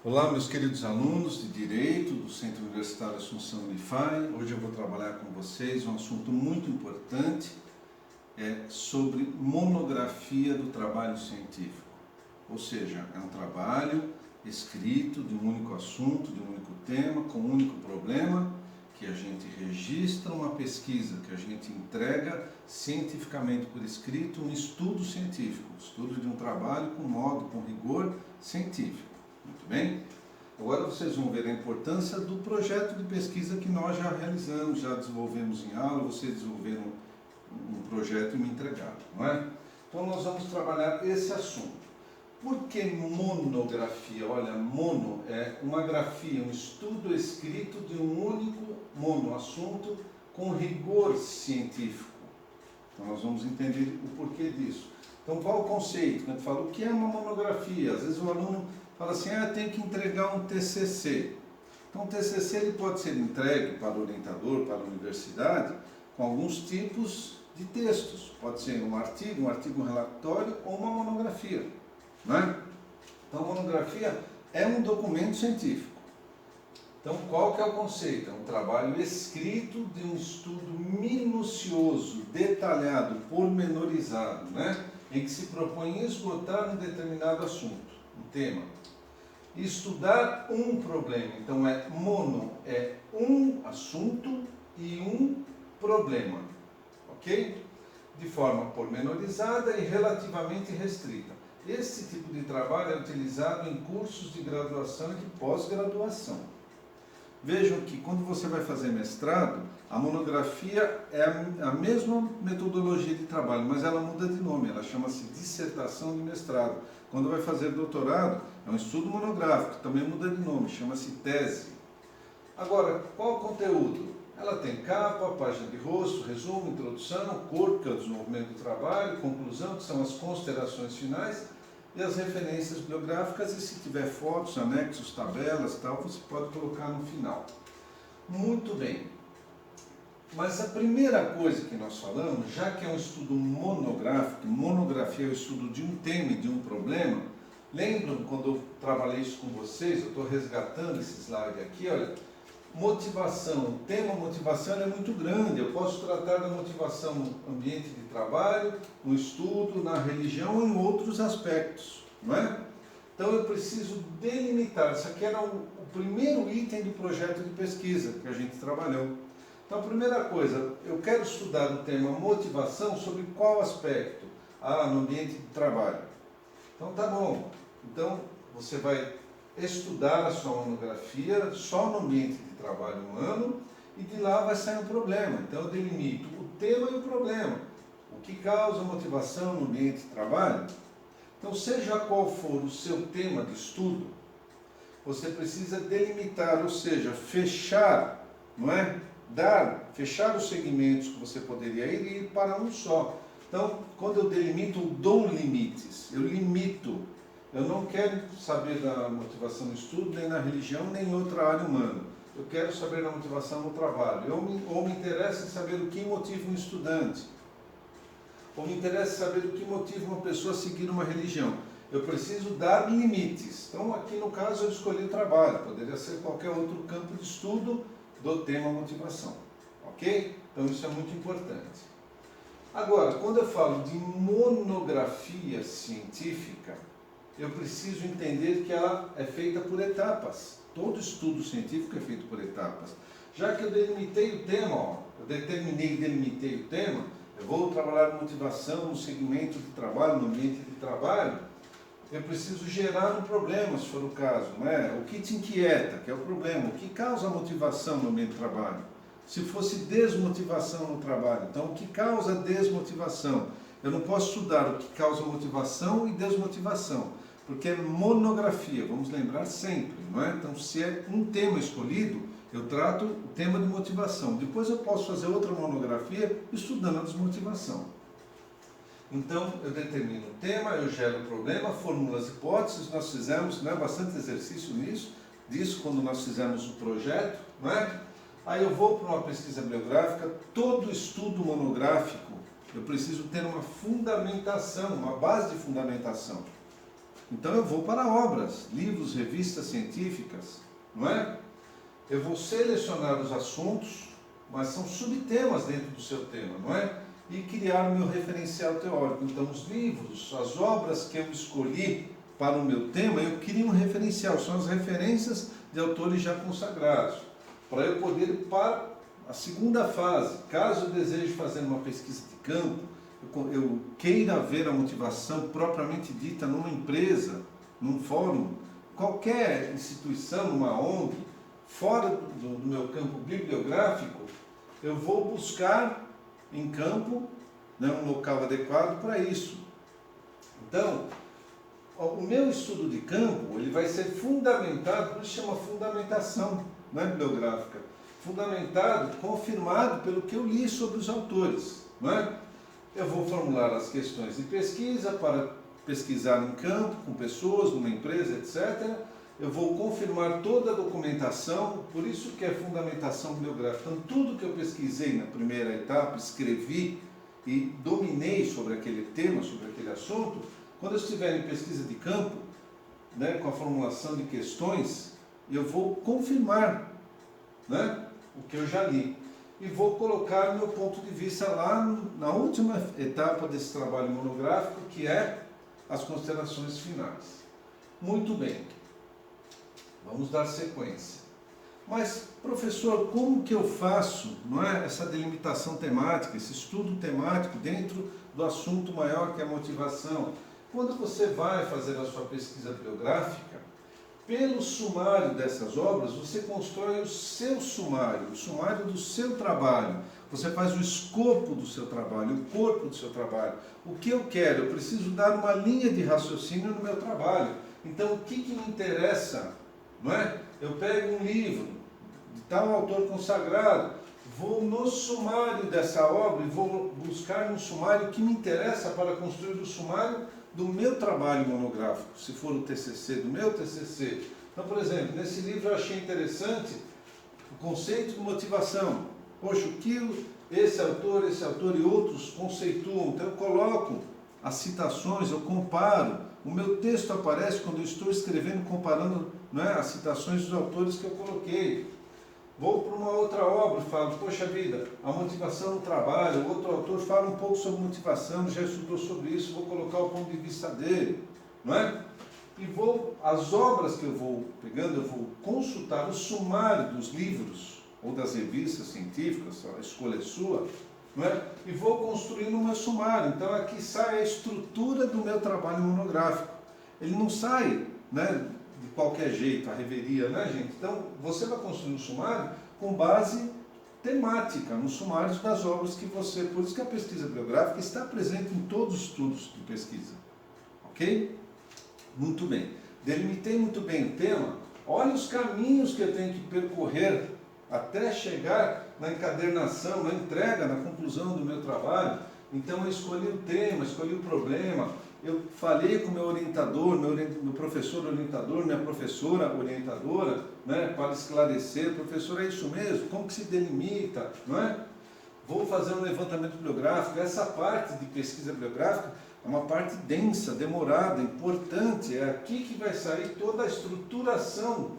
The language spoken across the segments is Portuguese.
Olá, meus queridos alunos de Direito do Centro Universitário Assunção Unify. Hoje eu vou trabalhar com vocês um assunto muito importante sobre monografia do trabalho científico. Ou seja, é um trabalho escrito de um único assunto, de um único tema, com um único problema, que a gente registra uma pesquisa, que a gente entrega cientificamente por escrito um estudo científico, estudo de um trabalho com modo, com rigor científico. Muito bem? Agora vocês vão ver a importância do projeto de pesquisa que nós já realizamos, já desenvolvemos em aula, vocês desenvolveram um projeto e me entregaram, não é? Então nós vamos trabalhar esse assunto. Por que monografia? Olha, mono é uma grafia, um estudo escrito de um único monoassunto com rigor científico. Então nós vamos entender o porquê disso. Então qual o conceito? A gente fala, o que é uma monografia? Às vezes o aluno fala assim, tem que entregar um TCC. Então o TCC ele pode ser entregue para o orientador, para a universidade, com alguns tipos de textos. Pode ser um artigo relatório ou uma monografia. Não é? Então a monografia é um documento científico. Então qual que é o conceito? É um trabalho escrito de um estudo minucioso, detalhado, pormenorizado, né? Em que se propõe esgotar um determinado assunto, um tema. Estudar um problema. Então mono é um assunto e um problema, ok? De forma pormenorizada e relativamente restrita. Esse tipo de trabalho é utilizado em cursos de graduação e de pós-graduação. Vejam que quando você vai fazer mestrado, a monografia é a mesma metodologia de trabalho, mas ela muda de nome, ela chama-se dissertação de mestrado. Quando vai fazer doutorado, é um estudo monográfico, também muda de nome, chama-se tese. Agora, qual o conteúdo? Ela tem capa, página de rosto, resumo, introdução, corpo, que é o desenvolvimento do trabalho, conclusão, que são as considerações finais, e as referências bibliográficas, e se tiver fotos, anexos, tabelas, tal, você pode colocar no final. Muito bem. Mas a primeira coisa que nós falamos, já que é um estudo monográfico, monografia é o estudo de um tema e de um problema, lembram quando eu trabalhei isso com vocês, eu estou resgatando esse slide aqui, olha, motivação, o tema motivação é muito grande, eu posso tratar da motivação no ambiente de trabalho, no estudo, na religião e em outros aspectos, não é? Então eu preciso delimitar, isso aqui era o primeiro item do projeto de pesquisa que a gente trabalhou. Então a primeira coisa, eu quero estudar o tema motivação sobre qual aspecto? No ambiente de trabalho. Então tá bom, então você vai estudar a sua monografia só no ambiente de trabalho humano e de lá vai sair um problema. Então eu delimito o tema e o problema. O que causa motivação no ambiente de trabalho? Então seja qual for o seu tema de estudo, você precisa delimitar, ou seja, fechar, não é? Fechar os segmentos que você poderia ir e ir para um só. Então, quando eu delimito, eu dou limites, eu limito. Eu não quero saber da motivação no estudo, nem na religião, nem em outra área humana. Eu quero saber da motivação no trabalho. Ou me interessa em saber o que motiva um estudante. Ou me interessa saber o que motiva uma pessoa a seguir uma religião. Eu preciso dar limites. Então, aqui no caso, eu escolhi o trabalho. Poderia ser qualquer outro campo de estudo do tema motivação. Ok? Então, isso é muito importante. Agora, quando eu falo de monografia científica, eu preciso entender que ela é feita por etapas. Todo estudo científico é feito por etapas. Já que eu delimitei o tema, delimitei o tema, eu vou trabalhar motivação no segmento de trabalho, no ambiente de trabalho, eu preciso gerar um problema, se for o caso, não é? O que te inquieta, que é o problema, o que causa motivação no ambiente de trabalho? Se fosse desmotivação no trabalho, então o que causa desmotivação? Eu não posso estudar o que causa motivação e desmotivação, porque é monografia, vamos lembrar sempre, não é? Então, se é um tema escolhido, eu trato o tema de motivação. Depois eu posso fazer outra monografia estudando a desmotivação. Então, eu determino o tema, eu gero o problema, formulo as hipóteses, nós fizemos bastante exercício disso quando nós fizemos o projeto, não é? Aí eu vou para uma pesquisa bibliográfica, todo estudo monográfico, eu preciso ter uma fundamentação, uma base de fundamentação. Então eu vou para obras, livros, revistas científicas, não é? Eu vou selecionar os assuntos, mas são subtemas dentro do seu tema, não é? E criar o meu referencial teórico. Então os livros, as obras que eu escolhi para o meu tema, eu crio um referencial, são as referências de autores já consagrados, para eu poder ir para a segunda fase. Caso eu deseje fazer uma pesquisa de campo, eu queira ver a motivação propriamente dita numa empresa, num fórum, qualquer instituição, numa ONG, fora do meu campo bibliográfico, eu vou buscar em campo, né, um local adequado para isso. Então, o meu estudo de campo, ele vai ser fundamentado, por isso chama fundamentação, não é, bibliográfica, fundamentado, confirmado pelo que eu li sobre os autores, não é? Eu vou formular as questões de pesquisa para pesquisar em campo, com pessoas, numa empresa, etc. Eu vou confirmar toda a documentação, por isso que é fundamentação bibliográfica. Então, tudo que eu pesquisei na primeira etapa, escrevi e dominei sobre aquele tema, sobre aquele assunto, quando eu estiver em pesquisa de campo, né, com a formulação de questões, eu vou confirmar, né, o que eu já li. E vou colocar o meu ponto de vista lá na última etapa desse trabalho monográfico, que é as considerações finais. Muito bem, vamos dar sequência. Mas, professor, como que eu faço, não é, essa delimitação temática, esse estudo temático dentro do assunto maior que é a motivação? Quando você vai fazer a sua pesquisa bibliográfica, pelo sumário dessas obras, você constrói o seu sumário, o sumário do seu trabalho. Você faz o escopo do seu trabalho, o corpo do seu trabalho. O que eu quero? Eu preciso dar uma linha de raciocínio no meu trabalho. Então, o que me interessa? Não é? Eu pego um livro de tal autor consagrado, vou no sumário dessa obra e vou buscar no sumário o que me interessa para construir o sumário do meu trabalho monográfico, se for o TCC, do meu TCC. Então, por exemplo, nesse livro eu achei interessante o conceito de motivação. Poxa, o que esse autor e outros conceituam? Então eu coloco as citações, eu comparo. O meu texto aparece quando eu estou escrevendo, comparando, não é, as citações dos autores que eu coloquei. Vou para uma outra obra e falo, poxa vida, a motivação no trabalho, o outro autor fala um pouco sobre motivação, já estudou sobre isso, vou colocar o ponto de vista dele, não é? E as obras que eu vou pegando, eu vou consultar o sumário dos livros ou das revistas científicas, a escolha é sua, não é? E vou construindo o meu sumário. Então aqui sai a estrutura do meu trabalho monográfico. Ele não sai, né, de qualquer jeito, a reveria, né, gente? Então, você vai construir um sumário com base temática, nos sumários das obras que você... Por isso que a pesquisa bibliográfica está presente em todos os estudos de pesquisa. Ok? Muito bem. Delimitei muito bem o tema. Olha os caminhos que eu tenho que percorrer até chegar na encadernação, na entrega, na conclusão do meu trabalho. Então, eu escolhi o tema, escolhi o problema. Eu falei com o meu orientador, meu professor orientador, minha professora orientadora, né, para esclarecer, professor, é isso mesmo? Como que se delimita? Não é? Vou fazer um levantamento bibliográfico. Essa parte de pesquisa bibliográfica é uma parte densa, demorada, importante. É aqui que vai sair toda a estruturação,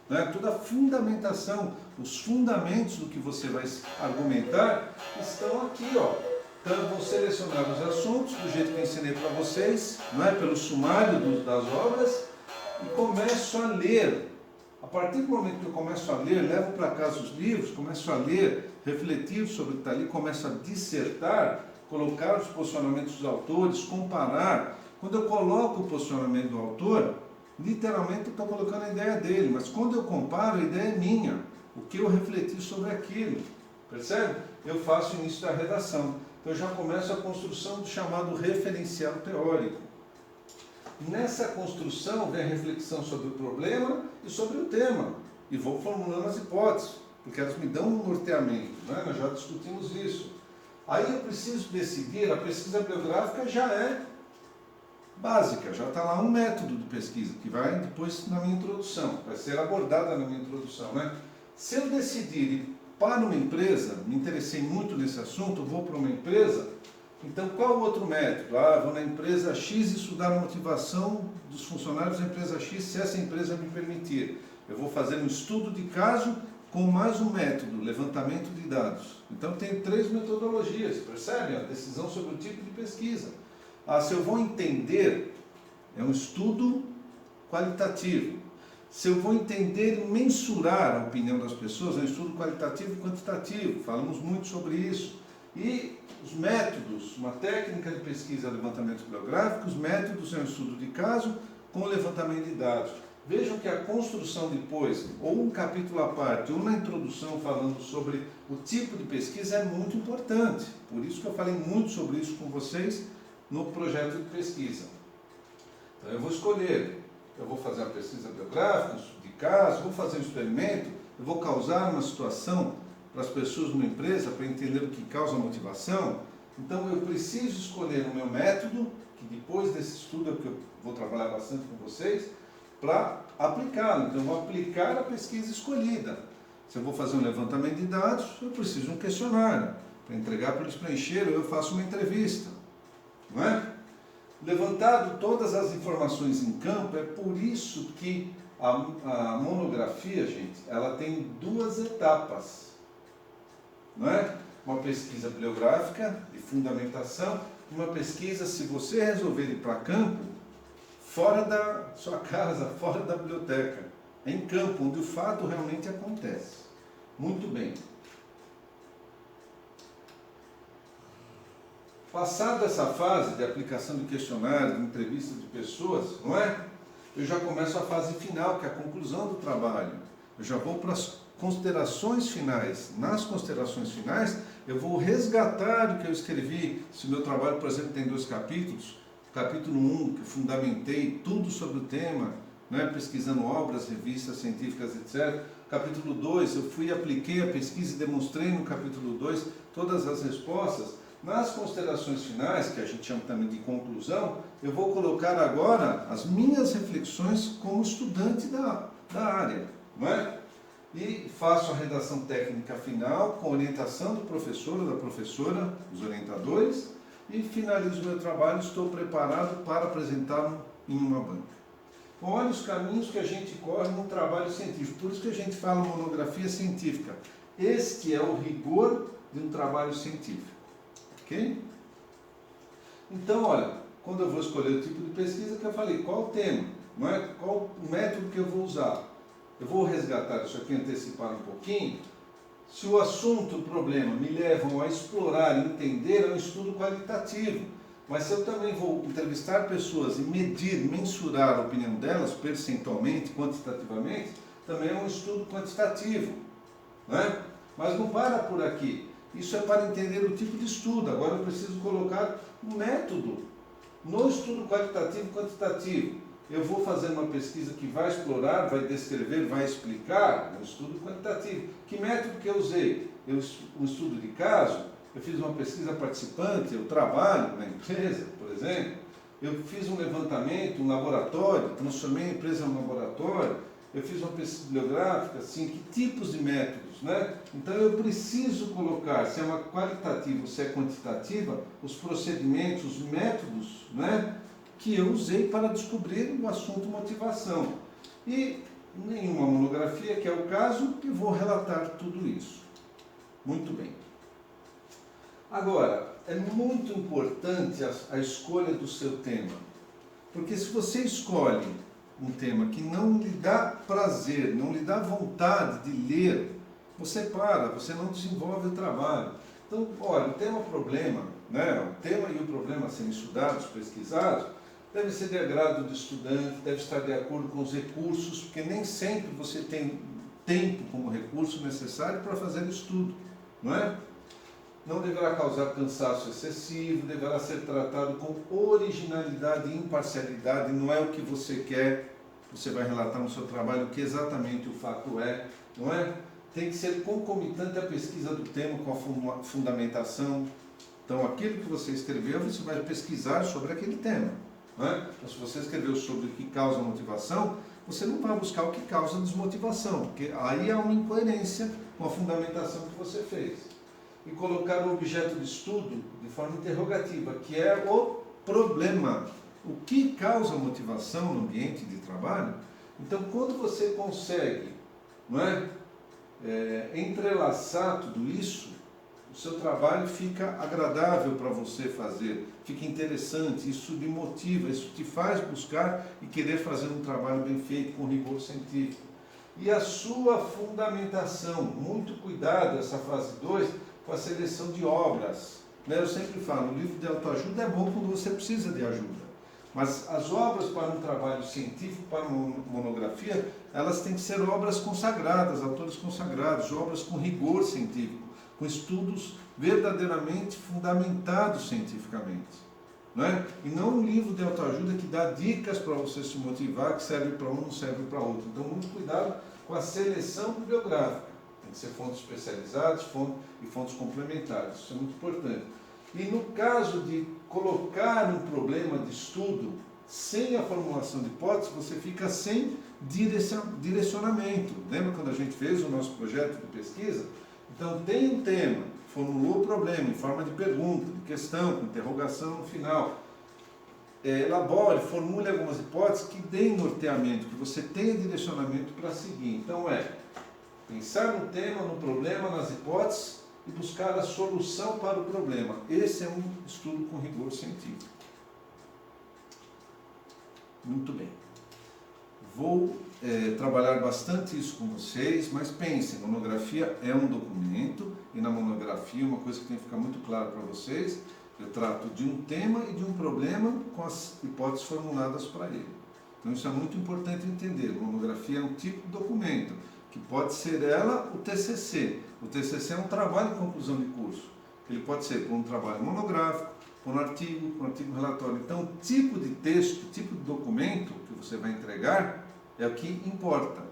né, toda a fundamentação. Os fundamentos do que você vai argumentar estão aqui, ó. Então eu vou selecionar os assuntos do jeito que eu ensinei para vocês, não é? Pelo sumário das obras, e começo a ler. A partir do momento que eu começo a ler, levo para casa os livros, começo a ler, refletir sobre o que está ali, começo a dissertar, colocar os posicionamentos dos autores, comparar. Quando eu coloco o posicionamento do autor, literalmente eu estou colocando a ideia dele, mas quando eu comparo, a ideia é minha, o que eu refleti sobre aquilo. Percebe? Eu faço o início da redação. Então eu já começo a construção do chamado referencial teórico. Nessa construção vem a reflexão sobre o problema e sobre o tema. E vou formulando as hipóteses, porque elas me dão um norteamento, né? Nós já discutimos isso. Aí eu preciso decidir, a pesquisa bibliográfica já é básica, já está lá um método de pesquisa, que vai depois na minha introdução, vai ser abordada na minha introdução, né? Se eu decidir ir para uma empresa, me interessei muito nesse assunto, vou para uma empresa, Então, qual o outro método? Vou na empresa X estudar a motivação dos funcionários da empresa X, se essa empresa me permitir. Eu vou fazer um estudo de caso com mais um método, levantamento de dados. Então, tem 3 metodologias, percebe? A decisão sobre o tipo de pesquisa. Se eu vou entender, é um estudo qualitativo. Se eu vou entender e mensurar a opinião das pessoas, é um estudo qualitativo e quantitativo. Falamos muito sobre isso. E os métodos, uma técnica de pesquisa, levantamento bibliográfico, os métodos é um estudo de caso com levantamento de dados. Vejam que a construção depois, ou um capítulo à parte, ou na introdução falando sobre o tipo de pesquisa é muito importante. Por isso que eu falei muito sobre isso com vocês no projeto de pesquisa. Então eu vou escolher, eu vou fazer uma pesquisa bibliográfica, um estudo de caso, vou fazer um experimento, eu vou causar uma situação para as pessoas numa empresa, para entender o que causa motivação. Então eu preciso escolher o meu método, que depois desse estudo é o que eu vou trabalhar bastante com vocês, para aplicá-lo. Então eu vou aplicar a pesquisa escolhida. Se eu vou fazer um levantamento de dados, eu preciso de um questionário para entregar para eles preencherem, ou eu faço uma entrevista. Não é? Levantado todas as informações em campo, é por isso que a monografia, gente, ela tem 2 etapas. Não é? Uma pesquisa bibliográfica de fundamentação, uma pesquisa, se você resolver ir para campo, fora da sua casa, fora da biblioteca, em campo, onde o fato realmente acontece. Muito bem. Passada essa fase de aplicação de questionário, de entrevista de pessoas, não é? Eu já começo a fase final, que é a conclusão do trabalho. Eu já vou para as considerações finais. Nas considerações finais, eu vou resgatar o que eu escrevi. Se o meu trabalho, por exemplo, tem 2 capítulos, capítulo 1, que fundamentei tudo sobre o tema, né, pesquisando obras, revistas científicas, etc. Capítulo 2, eu fui e apliquei a pesquisa e demonstrei no capítulo 2 todas as respostas. Nas considerações finais, que a gente chama também de conclusão, eu vou colocar agora as minhas reflexões como estudante da área, não é? E faço a redação técnica final com orientação do professor ou da professora, os orientadores, e finalizo o meu trabalho, estou preparado para apresentá-lo em uma banca. Bom, olha os caminhos que a gente corre num trabalho científico, por isso que a gente fala monografia científica. Este é o rigor de um trabalho científico. Ok? Então, olha, quando eu vou escolher o tipo de pesquisa que eu falei, qual o tema, não é? Qual o método que eu vou usar? Eu vou resgatar isso aqui, antecipar um pouquinho. Se o assunto, o problema, me levam a explorar e entender, é um estudo qualitativo. Mas se eu também vou entrevistar pessoas e medir, mensurar a opinião delas, percentualmente, quantitativamente, também é um estudo quantitativo. Não é? Mas não para por aqui. Isso é para entender o tipo de estudo. Agora eu preciso colocar um método. No estudo qualitativo e quantitativo, eu vou fazer uma pesquisa que vai explorar, vai descrever, vai explicar, um estudo quantitativo. Que método que eu usei? Um estudo de caso, eu fiz uma pesquisa participante, eu trabalho na empresa, por exemplo, eu fiz um levantamento, um laboratório, transformei a empresa em um laboratório, eu fiz uma pesquisa bibliográfica, assim, que tipos de métodos, né? Então eu preciso colocar, se é uma qualitativa ou se é quantitativa, os procedimentos, os métodos, né, que eu usei para descobrir o assunto motivação. E em uma monografia, que é o caso, eu vou relatar tudo isso. Muito bem. Agora, é muito importante a escolha do seu tema, porque se você escolhe um tema que não lhe dá prazer, não lhe dá vontade de ler, você para, você não desenvolve o trabalho. Então, olha, o tema problema, né, o tema e o problema a serem estudados, pesquisados, deve ser de agrado do estudante, deve estar de acordo com os recursos, porque nem sempre você tem tempo como recurso necessário para fazer o estudo, não é? Não deverá causar cansaço excessivo, deverá ser tratado com originalidade e imparcialidade, não é o que você quer, você vai relatar no seu trabalho o que exatamente o fato é, não é? Tem que ser concomitante à pesquisa do tema com a fundamentação. Então, aquilo que você escreveu, você vai pesquisar sobre aquele tema. Não é? Então, se você escreveu sobre o que causa motivação, você não vai buscar o que causa desmotivação, porque aí há uma incoerência com a fundamentação que você fez. e colocar o objeto de estudo de forma interrogativa, que é o problema. O que causa motivação no ambiente de trabalho? Então, quando você consegue, não é, entrelaçar tudo isso, o seu trabalho fica agradável para você fazer, fica interessante, isso lhe motiva, isso te faz buscar e querer fazer um trabalho bem feito, com rigor científico. E a sua fundamentação, muito cuidado, essa fase 2, com a seleção de obras. Eu sempre falo, o livro de autoajuda é bom quando você precisa de ajuda. Mas as obras para um trabalho científico, para uma monografia, elas têm que ser obras consagradas, autores consagrados, obras com rigor científico, com estudos verdadeiramente fundamentados cientificamente. Não é? E não um livro de autoajuda que dá dicas para você se motivar, que serve para um, não serve para outro. Então, muito cuidado com a seleção bibliográfica. Tem que ser fontes especializadas e fontes complementares. Isso é muito importante. E no caso de colocar um problema de estudo sem a formulação de hipóteses, você fica sem direcionamento. Lembra quando a gente fez o nosso projeto de pesquisa? Então, tem um tema, formulou o problema em forma de pergunta, de questão, com interrogação no final. Elabore, formule algumas hipóteses que deem norteamento, que você tenha direcionamento para seguir. Então, pensar no tema, no problema, nas hipóteses e buscar a solução para o problema. Esse é um estudo com rigor científico. Muito bem. Vou trabalhar bastante isso com vocês, mas pensem, monografia é um documento, e na monografia uma coisa que tem que ficar muito claro para vocês, eu trato de um tema e de um problema com as hipóteses formuladas para ele. Então isso é muito importante entender. Monografia é um tipo de documento, que pode ser ela o TCC. O TCC é um trabalho de conclusão de curso. Ele pode ser por um trabalho monográfico, por um artigo relatório. Então, o tipo de texto, o tipo de documento que você vai entregar é o que importa,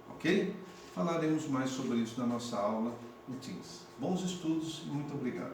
ok? Falaremos mais sobre isso na nossa aula no Teams. Bons estudos e muito obrigado.